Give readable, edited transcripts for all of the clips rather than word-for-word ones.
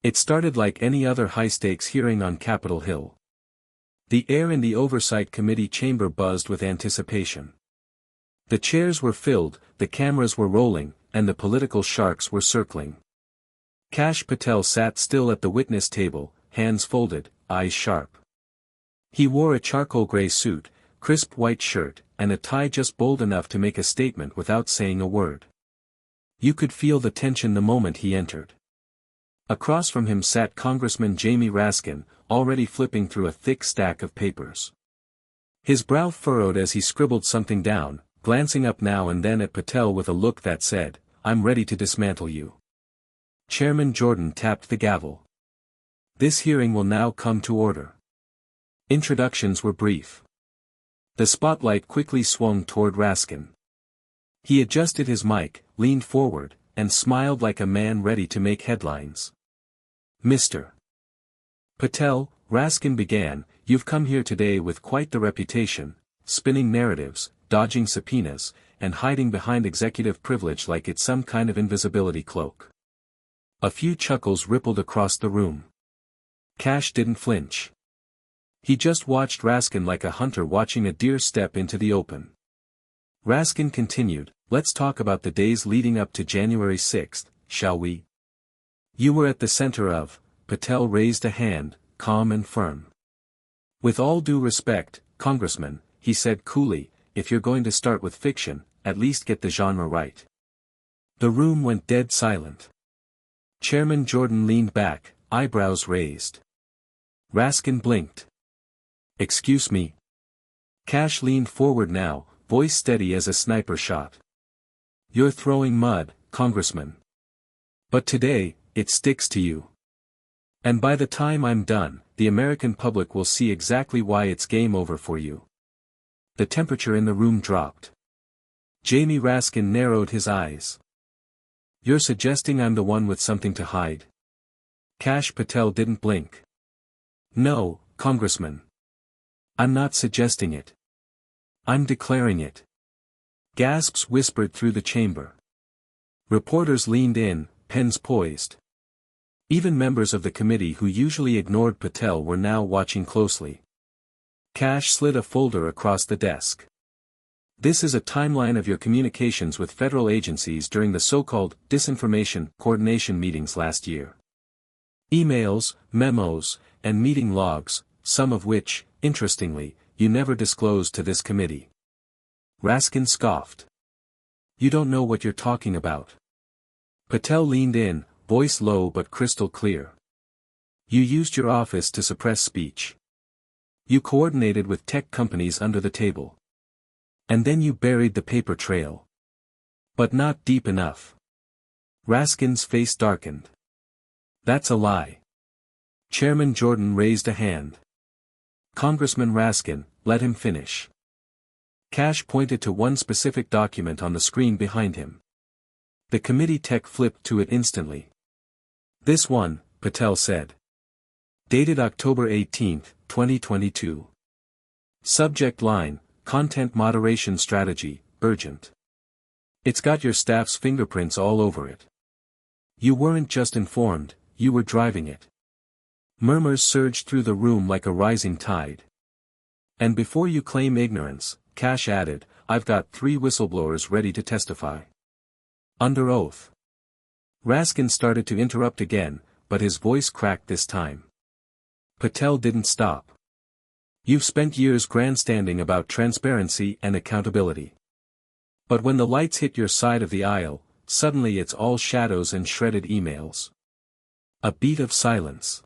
It started like any other high-stakes hearing on Capitol Hill. The air in the Oversight Committee chamber buzzed with anticipation. The chairs were filled, the cameras were rolling, and the political sharks were circling. Kash Patel sat still at the witness table, hands folded, eyes sharp. He wore a charcoal gray suit, crisp white shirt, and a tie just bold enough to make a statement without saying a word. You could feel the tension the moment he entered. Across from him sat Congressman Jamie Raskin, already flipping through a thick stack of papers. His brow furrowed as he scribbled something down, glancing up now and then at Patel with a look that said, "I'm ready to dismantle you." Chairman Jordan tapped the gavel. "This hearing will now come to order." Introductions were brief. The spotlight quickly swung toward Raskin. He adjusted his mic, leaned forward, and smiled like a man ready to make headlines. "Mr. Patel," Raskin began, "you've come here today with quite the reputation, spinning narratives, dodging subpoenas, and hiding behind executive privilege like it's some kind of invisibility cloak." A few chuckles rippled across the room. Kash didn't flinch. He just watched Raskin like a hunter watching a deer step into the open. Raskin continued, "Let's talk about the days leading up to January 6th, shall we?" "You were at the center of," Patel raised a hand, calm and firm. "With all due respect, Congressman," he said coolly, "if you're going to start with fiction, at least get the genre right." The room went dead silent. Chairman Jordan leaned back, eyebrows raised. Raskin blinked. "Excuse me." Kash leaned forward now, voice steady as a sniper shot. "You're throwing mud, Congressman. But today, it sticks to you. And by the time I'm done, the American public will see exactly why it's game over for you." The temperature in the room dropped. Jamie Raskin narrowed his eyes. "You're suggesting I'm the one with something to hide?" Kash Patel didn't blink. "No, Congressman. I'm not suggesting it. I'm declaring it." Gasps whispered through the chamber. Reporters leaned in, pens poised. Even members of the committee who usually ignored Patel were now watching closely. Kash slid a folder across the desk. "This is a timeline of your communications with federal agencies during the so-called disinformation coordination meetings last year. Emails, memos, and meeting logs, some of which, interestingly, you never disclosed to this committee." Raskin scoffed. "You don't know what you're talking about." Patel leaned in, voice low but crystal clear. "You used your office to suppress speech. You coordinated with tech companies under the table. And then you buried the paper trail. But not deep enough." Raskin's face darkened. "That's a lie." Chairman Jordan raised a hand. "Congressman Raskin, let him finish." Kash pointed to one specific document on the screen behind him. The committee tech flipped to it instantly. "This one," Patel said. "Dated October 18, 2022. Subject line, Content Moderation Strategy, Urgent. It's got your staff's fingerprints all over it. You weren't just informed, you were driving it." Murmurs surged through the room like a rising tide. "And before you claim ignorance," Kash added, "I've got 3 whistleblowers ready to testify. Under oath." Raskin started to interrupt again, but his voice cracked this time. Patel didn't stop. "You've spent years grandstanding about transparency and accountability. But when the lights hit your side of the aisle, suddenly it's all shadows and shredded emails." A beat of silence.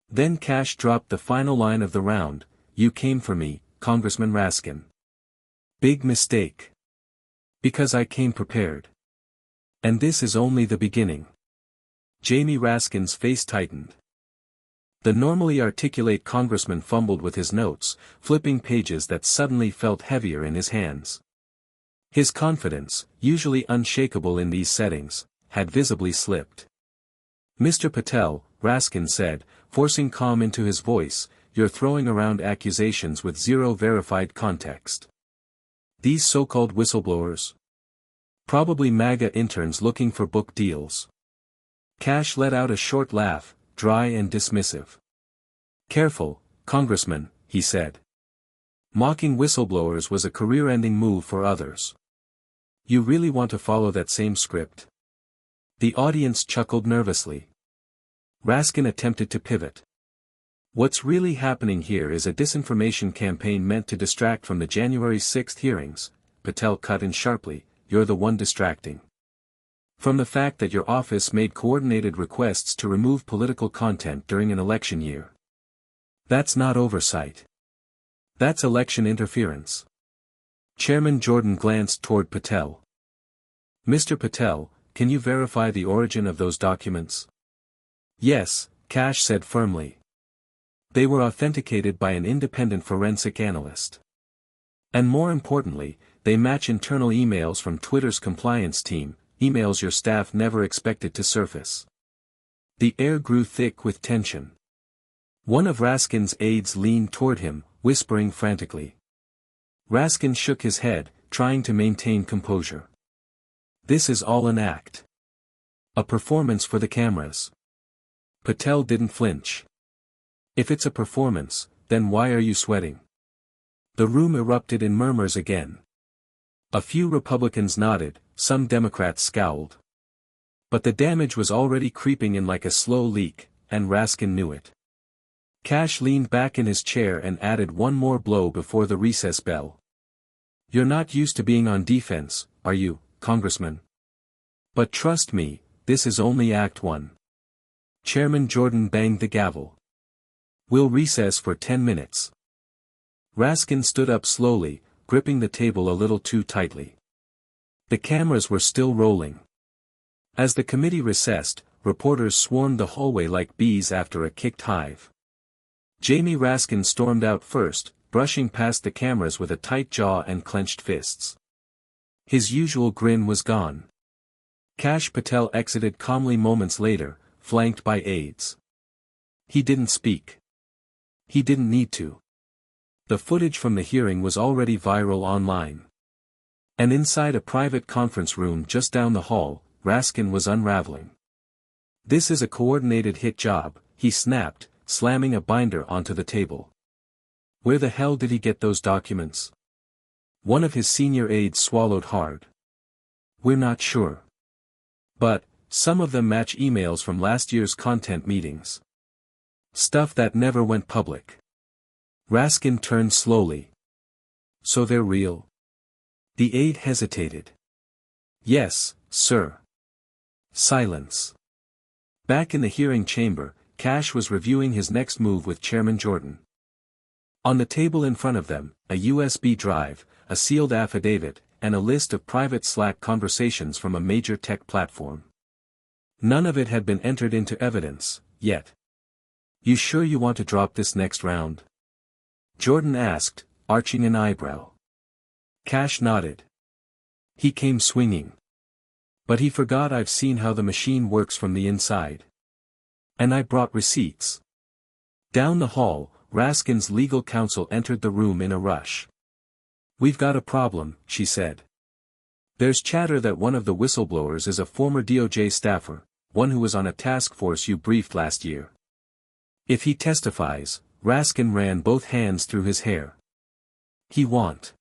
Then Kash dropped the final line of the round, "You came for me, Congressman Raskin. Big mistake. Because I came prepared. And this is only the beginning." Jamie Raskin's face tightened. The normally articulate congressman fumbled with his notes, flipping pages that suddenly felt heavier in his hands. His confidence, usually unshakable in these settings, had visibly slipped. "Mr. Patel," Raskin said, forcing calm into his voice, "you're throwing around accusations with zero verified context. These so-called whistleblowers? Probably MAGA interns looking for book deals. Kash let out a short laugh, dry and dismissive. "Careful, Congressman," he said. "Mocking whistleblowers was a career-ending move for others. You really want to follow that same script?" The audience chuckled nervously. Raskin attempted to pivot. "What's really happening here is a disinformation campaign meant to distract from the January 6 hearings," Patel cut in sharply. "You're the one distracting. From the fact that your office made coordinated requests to remove political content during an election year. That's not oversight. That's election interference." Chairman Jordan glanced toward Patel. "Mr. Patel, can you verify the origin of those documents?" "Yes," Kash said firmly. "They were authenticated by an independent forensic analyst. And more importantly, they match internal emails from Twitter's compliance team, emails your staff never expected to surface." The air grew thick with tension. One of Raskin's aides leaned toward him, whispering frantically. Raskin shook his head, trying to maintain composure. "This is all an act. A performance for the cameras." Patel didn't flinch. "If it's a performance, then why are you sweating?" The room erupted in murmurs again. A few Republicans nodded, some Democrats scowled. But the damage was already creeping in like a slow leak, and Raskin knew it. Kash leaned back in his chair and added one more blow before the recess bell. "You're not used to being on defense, are you, Congressman? But trust me, this is only Act 1. Chairman Jordan banged the gavel. "We'll recess for 10 minutes. Raskin stood up slowly, gripping the table a little too tightly. The cameras were still rolling. As the committee recessed, reporters swarmed the hallway like bees after a kicked hive. Jamie Raskin stormed out first, brushing past the cameras with a tight jaw and clenched fists. His usual grin was gone. Kash Patel exited calmly moments later, flanked by aides. He didn't speak. He didn't need to. The footage from the hearing was already viral online. And inside a private conference room just down the hall, Raskin was unraveling. "This is a coordinated hit job," he snapped, slamming a binder onto the table. "Where the hell did he get those documents?" One of his senior aides swallowed hard. "We're not sure. But, some of them match emails from last year's content meetings. Stuff that never went public." Raskin turned slowly. "So they're real?" The aide hesitated. "Yes, sir." Silence. Back in the hearing chamber, Kash was reviewing his next move with Chairman Jordan. On the table in front of them, a USB drive, a sealed affidavit, and a list of private Slack conversations from a major tech platform. None of it had been entered into evidence, yet. "You sure you want to drop this next round?" Jordan asked, arching an eyebrow. Kash nodded. He came swinging. "But he forgot I've seen how the machine works from the inside. And I brought receipts." Down the hall, Raskin's legal counsel entered the room in a rush. "We've got a problem," she said. "There's chatter that one of the whistleblowers is a former DOJ staffer, one who was on a task force you briefed last year. If he testifies," Raskin ran both hands through his hair. "He won't.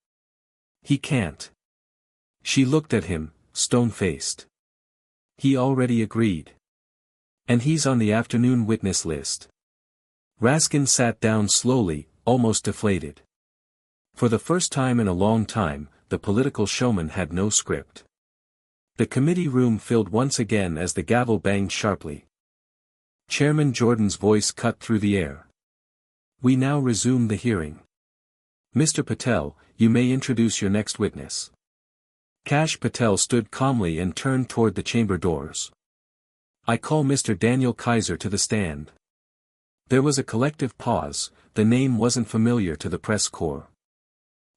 He can't." She looked at him, stone-faced. "He already agreed. And he's on the afternoon witness list." Raskin sat down slowly, almost deflated. For the first time in a long time, the political showman had no script. The committee room filled once again as the gavel banged sharply. Chairman Jordan's voice cut through the air. "We now resume the hearing. Mr. Patel, you may introduce your next witness." Kash Patel stood calmly and turned toward the chamber doors. "I call Mr. Daniel Kaiser to the stand." There was a collective pause. The name wasn't familiar to the press corps.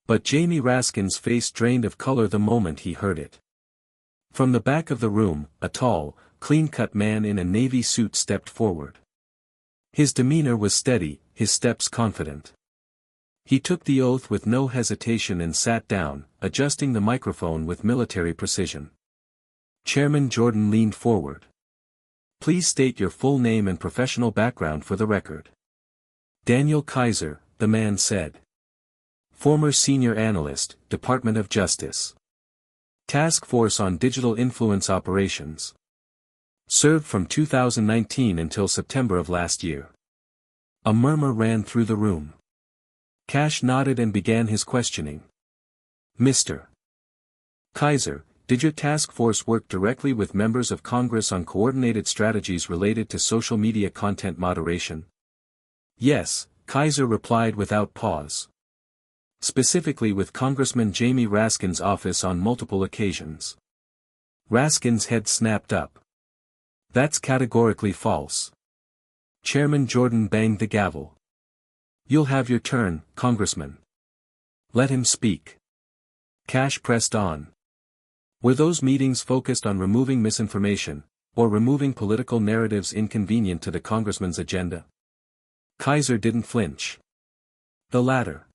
But Jamie Raskin's face drained of color the moment he heard it. From the back of the room, a tall, clean-cut man in a navy suit stepped forward. His demeanor was steady, his steps confident. He took the oath with no hesitation and sat down, adjusting the microphone with military precision. Chairman Jordan leaned forward. Please state your full name and professional background for the record. Daniel Kaiser, the man said. Former Senior Analyst, Department of Justice. Task Force on Digital Influence Operations. Served from 2019 until September of last year. A murmur ran through the room. Kash nodded and began his questioning. Mr. Kaiser, did your task force work directly with members of Congress on coordinated strategies related to social media content moderation? Yes, Kaiser replied without pause. Specifically with Congressman Jamie Raskin's office on multiple occasions. Raskin's head snapped up. That's categorically false. Chairman Jordan banged the gavel. You'll have your turn, Congressman. Let him speak. Kash pressed on. Were those meetings focused on removing misinformation, or removing political narratives inconvenient to the Congressman's agenda? Kaiser didn't flinch. The latter.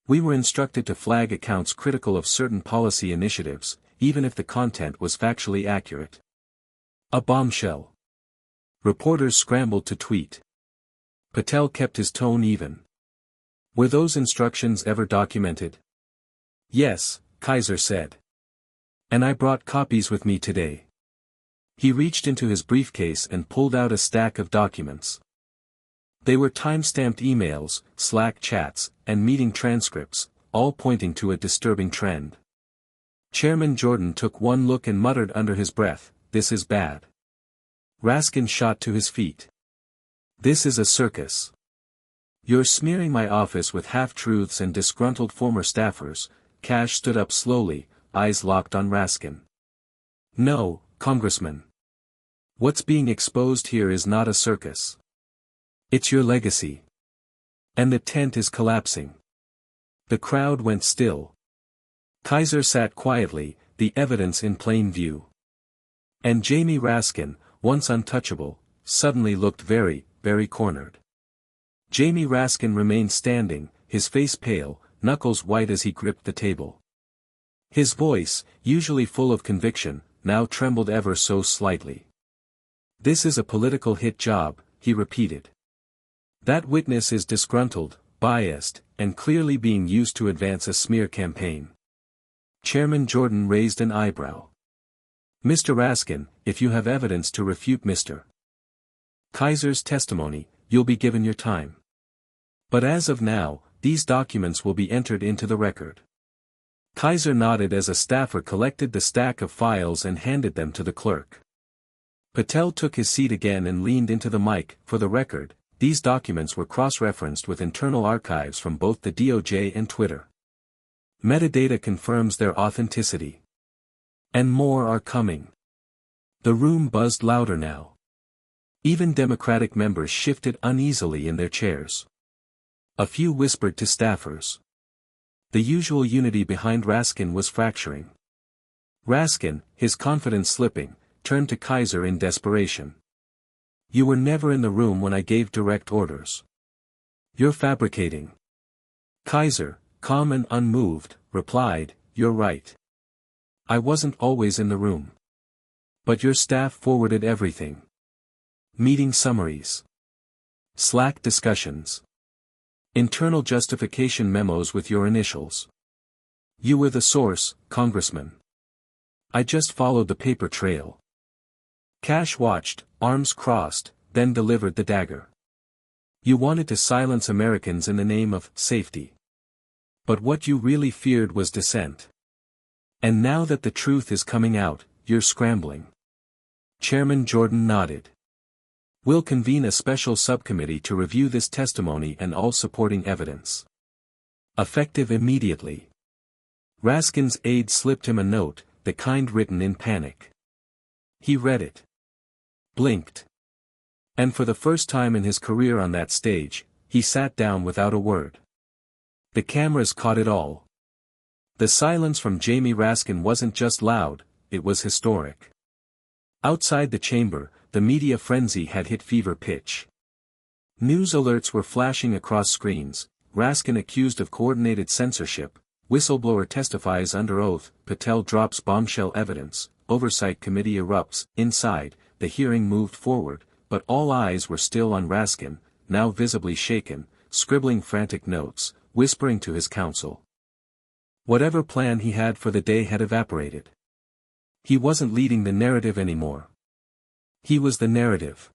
We were instructed to flag accounts critical of certain policy initiatives, even if the content was factually accurate. A bombshell. Reporters scrambled to tweet. Patel kept his tone even. Were those instructions ever documented? Yes, Kaiser said. And I brought copies with me today. He reached into his briefcase and pulled out a stack of documents. They were time-stamped emails, Slack chats, and meeting transcripts, all pointing to a disturbing trend. Chairman Jordan took one look and muttered under his breath, "This is bad." Raskin shot to his feet. "This is a circus. You're smearing my office with half-truths and disgruntled former staffers." Kash stood up slowly, eyes locked on Raskin. "No, Congressman. What's being exposed here is not a circus. It's your legacy. And the tent is collapsing." The crowd went still. Kaiser sat quietly, the evidence in plain view. And Jamie Raskin, once untouchable, suddenly looked very, very cornered. Jamie Raskin remained standing, his face pale, knuckles white as he gripped the table. His voice, usually full of conviction, now trembled ever so slightly. "This is a political hit job," he repeated. "That witness is disgruntled, biased, and clearly being used to advance a smear campaign." Chairman Jordan raised an eyebrow. "Mr. Raskin, if you have evidence to refute Mr. Kaiser's testimony, you'll be given your time. But as of now, these documents will be entered into the record." Kaiser nodded as a staffer collected the stack of files and handed them to the clerk. Patel took his seat again and leaned into the mic. "For the record, these documents were cross-referenced with internal archives from both the DOJ and Twitter. Metadata confirms their authenticity. And more are coming." The room buzzed louder now. Even Democratic members shifted uneasily in their chairs. A few whispered to staffers. The usual unity behind Raskin was fracturing. Raskin, his confidence slipping, turned to Kaiser in desperation. "You were never in the room when I gave direct orders. You're fabricating." Kaiser, calm and unmoved, replied, "You're right. I wasn't always in the room. But your staff forwarded everything. Meeting summaries. Slack discussions. Internal justification memos with your initials. You were the source, Congressman. I just followed the paper trail." Kash watched, arms crossed, then delivered the dagger. "You wanted to silence Americans in the name of safety. But what you really feared was dissent. And now that the truth is coming out, you're scrambling." Chairman Jordan nodded. "We'll convene a special subcommittee to review this testimony and all supporting evidence. Effective immediately." Raskin's aide slipped him a note, the kind written in panic. He read it. Blinked. And for the first time in his career on that stage, he sat down without a word. The cameras caught it all. The silence from Jamie Raskin wasn't just loud, it was historic. Outside the chamber, the media frenzy had hit fever pitch. News alerts were flashing across screens. Raskin accused of coordinated censorship, whistleblower testifies under oath, Patel drops bombshell evidence, Oversight Committee erupts. Inside, the hearing moved forward, but all eyes were still on Raskin, now visibly shaken, scribbling frantic notes, whispering to his counsel. Whatever plan he had for the day had evaporated. He wasn't leading the narrative anymore. He was the narrative.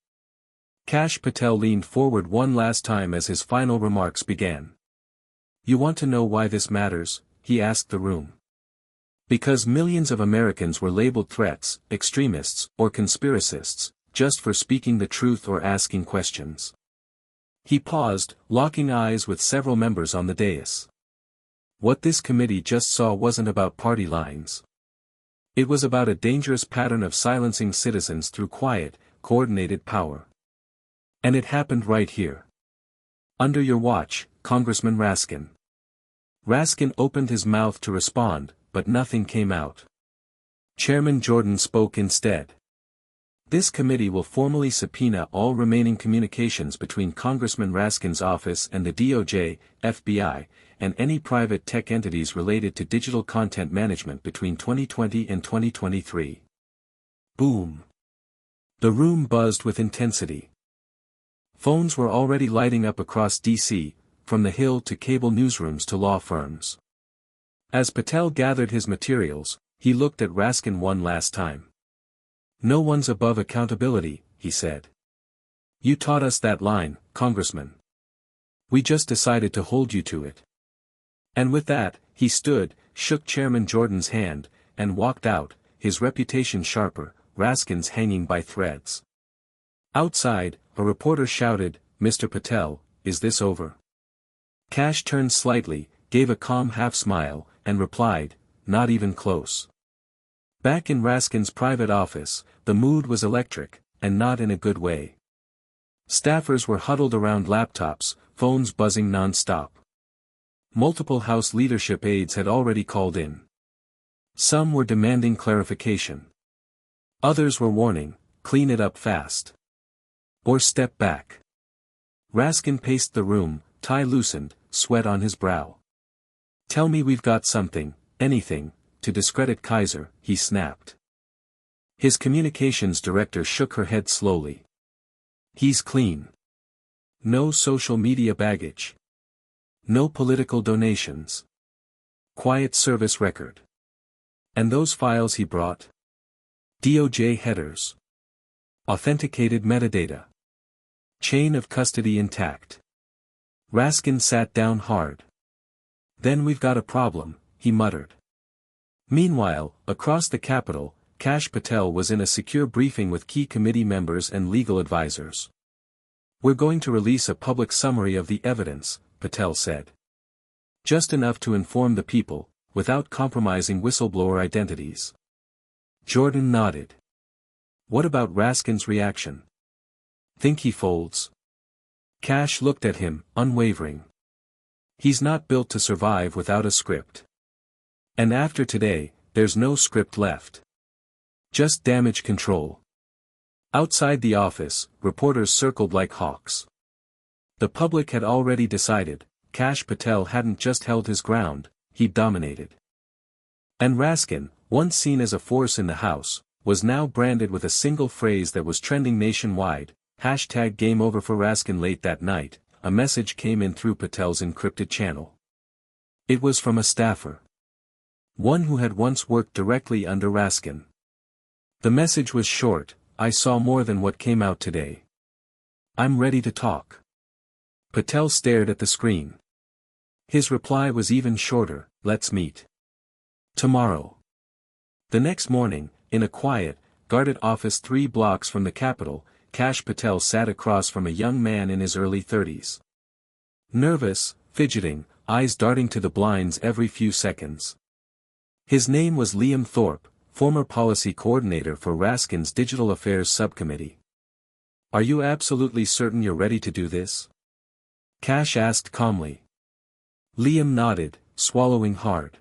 Kash Patel leaned forward one last time as his final remarks began. "You want to know why this matters?" he asked the room. "Because millions of Americans were labeled threats, extremists, or conspiracists, just for speaking the truth or asking questions." He paused, locking eyes with several members on the dais. What this committee just saw wasn't about party lines. It was about a dangerous pattern of silencing citizens through quiet, coordinated power. And it happened right here. "Under your watch, Congressman Raskin." Raskin opened his mouth to respond, but nothing came out. Chairman Jordan spoke instead. "This committee will formally subpoena all remaining communications between Congressman Raskin's office and the DOJ, FBI, and any private tech entities related to digital content management between 2020 and 2023. Boom. The room buzzed with intensity. Phones were already lighting up across D.C., from the Hill to cable newsrooms to law firms. As Patel gathered his materials, he looked at Raskin one last time. "No one's above accountability," he said. "You taught us that line, Congressman. We just decided to hold you to it." And with that, he stood, shook Chairman Jordan's hand, and walked out, his reputation sharper, Raskin's hanging by threads. Outside, a reporter shouted, "Mr. Patel, is this over?" Kash turned slightly, gave a calm half-smile, and replied, "Not even close." Back in Raskin's private office, the mood was electric, and not in a good way. Staffers were huddled around laptops, phones buzzing non-stop. Multiple House leadership aides had already called in. Some were demanding clarification. Others were warning, "Clean it up fast. Or step back." Raskin paced the room, tie loosened, sweat on his brow. "Tell me we've got something, anything, to discredit Kaiser," he snapped. His communications director shook her head slowly. "He's clean. No social media baggage. No political donations. Quiet service record. And those files he brought? DOJ headers. Authenticated metadata. Chain of custody intact." Raskin sat down hard. "Then we've got a problem," he muttered. Meanwhile, across the Capitol, Kash Patel was in a secure briefing with key committee members and legal advisors. "We're going to release a public summary of the evidence," Patel said. "Just enough to inform the people, without compromising whistleblower identities." Jordan nodded. "What about Raskin's reaction? Think he folds?" Kash looked at him, unwavering. "He's not built to survive without a script. And after today, there's no script left. Just damage control." Outside the office, reporters circled like hawks. The public had already decided, Kash Patel hadn't just held his ground, he'd dominated. And Raskin, once seen as a force in the House, was now branded with a single phrase that was trending nationwide, #Game Over for Raskin. Late that night, a message came in through Patel's encrypted channel. It was from a staffer. One who had once worked directly under Raskin. The message was short: "I saw more than what came out today. I'm ready to talk." Patel stared at the screen. His reply was even shorter: "Let's meet tomorrow." The next morning, in a quiet, guarded office 3 blocks from the Capitol, Kash Patel sat across from a young man in his early 30s. Nervous, fidgeting, eyes darting to the blinds every few seconds. His name was Liam Thorpe, former policy coordinator for Raskin's Digital Affairs Subcommittee. "Are you absolutely certain you're ready to do this?" Kash asked calmly. Liam nodded, swallowing hard.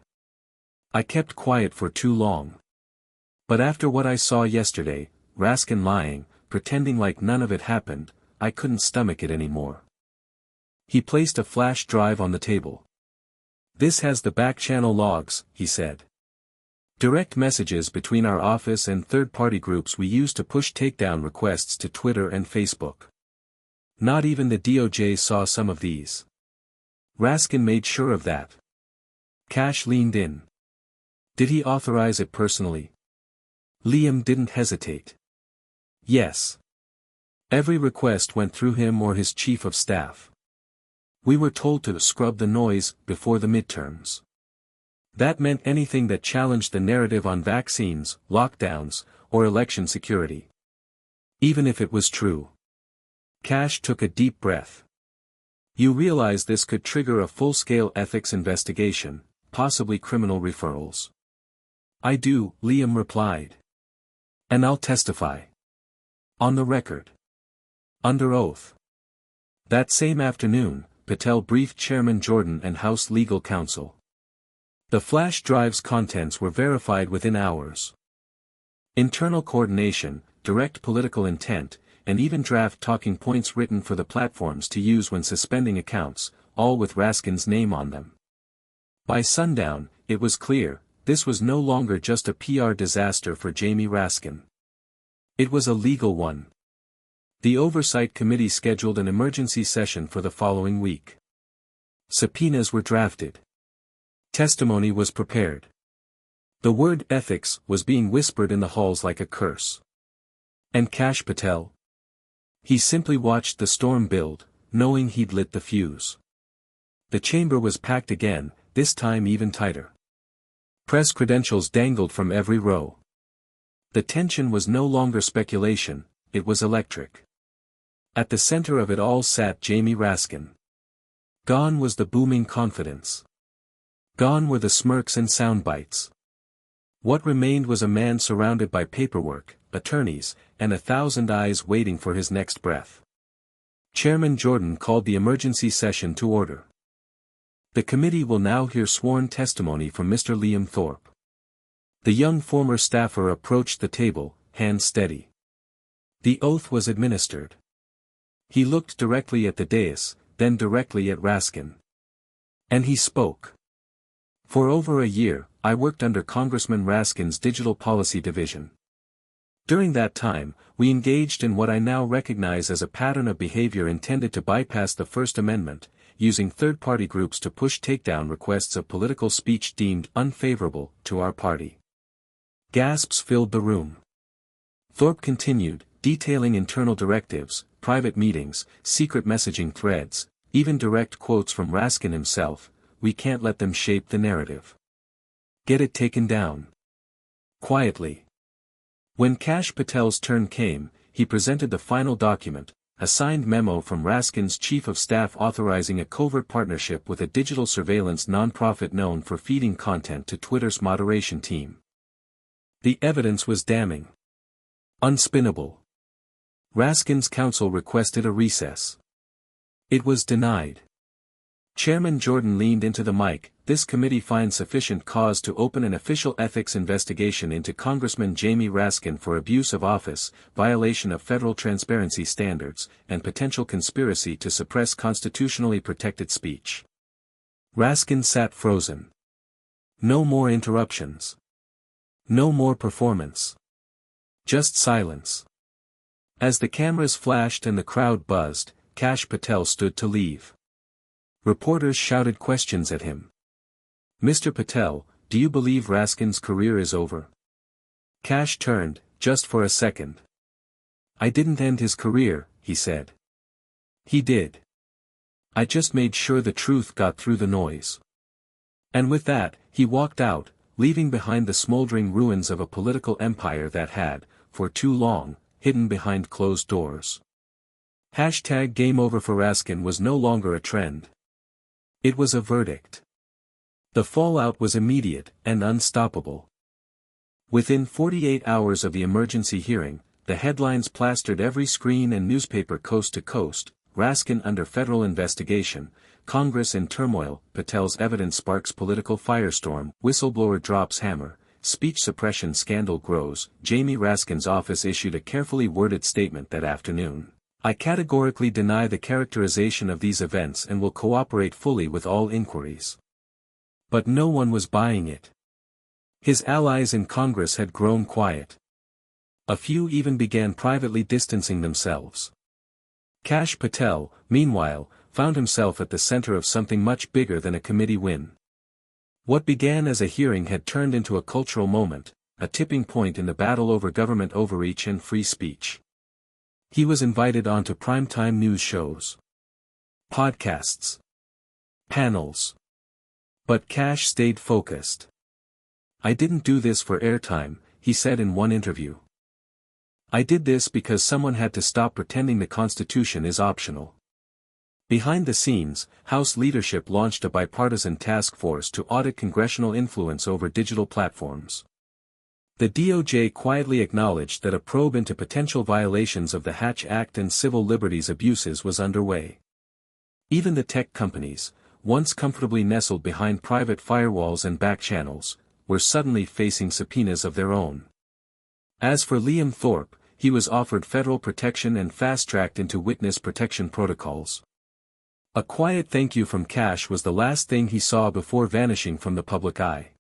"I kept quiet for too long. But after what I saw yesterday, Raskin lying, pretending like none of it happened, I couldn't stomach it anymore." He placed a flash drive on the table. "This has the back-channel logs," he said. Direct messages between our office and third-party groups we use to push takedown requests to Twitter and Facebook. Not even the DOJ saw some of these. Raskin made sure of that. Kash leaned in. Did he authorize it personally? Liam didn't hesitate. Yes. Every request went through him or his chief of staff. We were told to scrub the noise before the midterms. That meant anything that challenged the narrative on vaccines, lockdowns, or election security. Even if it was true. Kash took a deep breath. You realize this could trigger a full-scale ethics investigation, possibly criminal referrals. I do, Liam replied. And I'll testify. On the record. Under oath. That same afternoon, Patel briefed Chairman Jordan and House Legal Counsel. The flash drive's contents were verified within hours. Internal coordination, direct political intent, and even draft talking points written for the platforms to use when suspending accounts, all with Raskin's name on them. By sundown, it was clear, this was no longer just a PR disaster for Jamie Raskin. It was a legal one. The Oversight Committee scheduled an emergency session for the following week. Subpoenas were drafted. Testimony was prepared. The word ethics was being whispered in the halls like a curse. And Kash Patel? He simply watched the storm build, knowing he'd lit the fuse. The chamber was packed again, this time even tighter. Press credentials dangled from every row. The tension was no longer speculation, it was electric. At the center of it all sat Jamie Raskin. Gone was the booming confidence. Gone were the smirks and soundbites. What remained was a man surrounded by paperwork, attorneys, and 1,000 eyes waiting for his next breath. Chairman Jordan called the emergency session to order. The committee will now hear sworn testimony from Mr. Liam Thorpe. The young former staffer approached the table, hands steady. The oath was administered. He looked directly at the dais, then directly at Raskin. And he spoke. For over a year, I worked under Congressman Raskin's Digital Policy Division. During that time, we engaged in what I now recognize as a pattern of behavior intended to bypass the First Amendment, using third-party groups to push takedown requests of political speech deemed unfavorable to our party. Gasps filled the room. Thorpe continued, detailing internal directives, private meetings, secret messaging threads, even direct quotes from Raskin himself. We can't let them shape the narrative. Get it taken down. Quietly. When Kash Patel's turn came, he presented the final document, a signed memo from Raskin's chief of staff authorizing a covert partnership with a digital surveillance nonprofit known for feeding content to Twitter's moderation team. The evidence was damning. Unspinnable. Raskin's counsel requested a recess. It was denied. Chairman Jordan leaned into the mic. This committee finds sufficient cause to open an official ethics investigation into Congressman Jamie Raskin for abuse of office, violation of federal transparency standards, and potential conspiracy to suppress constitutionally protected speech. Raskin sat frozen. No more interruptions. No more performance. Just silence. As the cameras flashed and the crowd buzzed, Kash Patel stood to leave. Reporters shouted questions at him. Mr. Patel, do you believe Raskin's career is over? Kash turned, just for a second. I didn't end his career, he said. He did. I just made sure the truth got through the noise. And with that, he walked out, leaving behind the smoldering ruins of a political empire that had, for too long, hidden behind closed doors. #Game Over for Raskin was no longer a trend. It was a verdict. The fallout was immediate and unstoppable. Within 48 hours of the emergency hearing, the headlines plastered every screen and newspaper coast to coast: Raskin under federal investigation, Congress in turmoil, Patel's evidence sparks political firestorm, whistleblower drops hammer, speech suppression scandal grows. Jamie Raskin's office issued a carefully worded statement that afternoon. I categorically deny the characterization of these events and will cooperate fully with all inquiries. But no one was buying it. His allies in Congress had grown quiet. A few even began privately distancing themselves. Kash Patel, meanwhile, found himself at the center of something much bigger than a committee win. What began as a hearing had turned into a cultural moment, a tipping point in the battle over government overreach and free speech. He was invited onto primetime news shows, podcasts, panels. But Kash stayed focused. "I didn't do this for airtime," he said in one interview. "I did this because someone had to stop pretending the Constitution is optional." Behind the scenes, House leadership launched a bipartisan task force to audit congressional influence over digital platforms. The DOJ quietly acknowledged that a probe into potential violations of the Hatch Act and civil liberties abuses was underway. Even the tech companies, once comfortably nestled behind private firewalls and back channels, were suddenly facing subpoenas of their own. As for Liam Thorpe, he was offered federal protection and fast-tracked into witness protection protocols. A quiet thank you from Kash was the last thing he saw before vanishing from the public eye.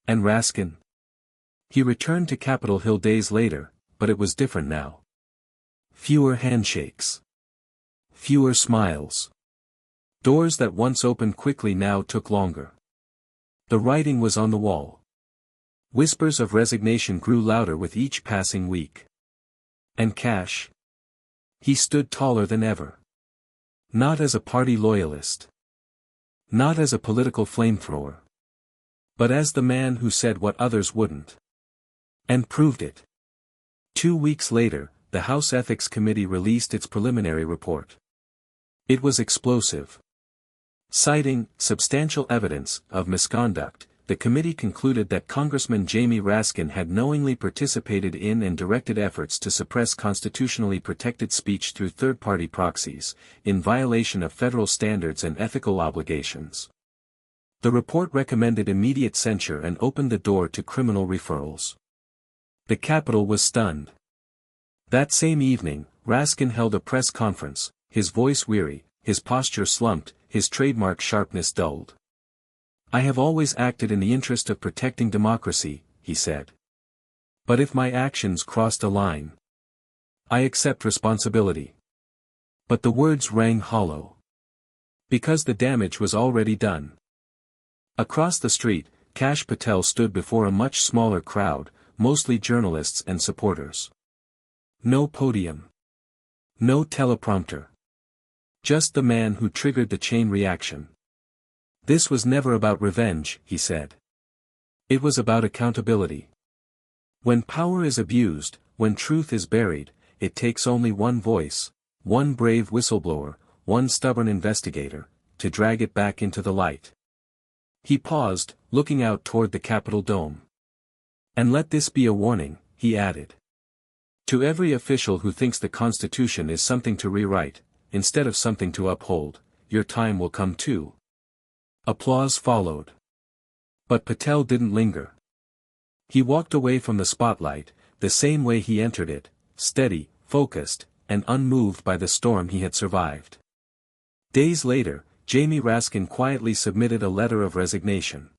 And Raskin? He returned to Capitol Hill days later, but it was different now. Fewer handshakes. Fewer smiles. Doors that once opened quickly now took longer. The writing was on the wall. Whispers of resignation grew louder with each passing week. And Kash? He stood taller than ever. Not as a party loyalist. Not as a political flamethrower. But as the man who said what others wouldn't. And proved it. 2 weeks later, the House Ethics Committee released its preliminary report. It was explosive. Citing substantial evidence of misconduct, the committee concluded that Congressman Jamie Raskin had knowingly participated in and directed efforts to suppress constitutionally protected speech through third-party proxies, in violation of federal standards and ethical obligations. The report recommended immediate censure and opened the door to criminal referrals. The Capitol was stunned. That same evening, Raskin held a press conference, his voice weary, his posture slumped, his trademark sharpness dulled. "I have always acted in the interest of protecting democracy," he said. "But if my actions crossed a line, I accept responsibility." But the words rang hollow. Because the damage was already done. Across the street, Kash Patel stood before a much smaller crowd, mostly journalists and supporters. No podium. No teleprompter. Just the man who triggered the chain reaction. "This was never about revenge," he said. "It was about accountability. When power is abused, when truth is buried, it takes only one voice, one brave whistleblower, one stubborn investigator, to drag it back into the light." He paused, looking out toward the Capitol dome. "And let this be a warning," he added. "To every official who thinks the Constitution is something to rewrite, instead of something to uphold, your time will come too." Applause followed. But Patel didn't linger. He walked away from the spotlight, the same way he entered it, steady, focused, and unmoved by the storm he had survived. Days later, Jamie Raskin quietly submitted a letter of resignation.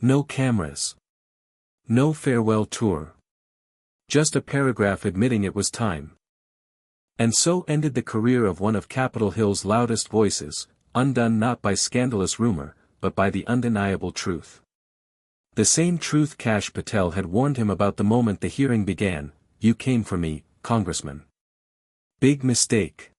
No cameras. No farewell tour. Just a paragraph admitting it was time. And so ended the career of one of Capitol Hill's loudest voices, undone not by scandalous rumor, but by the undeniable truth. The same truth Kash Patel had warned him about the moment the hearing began: "You came for me, Congressman." Big mistake.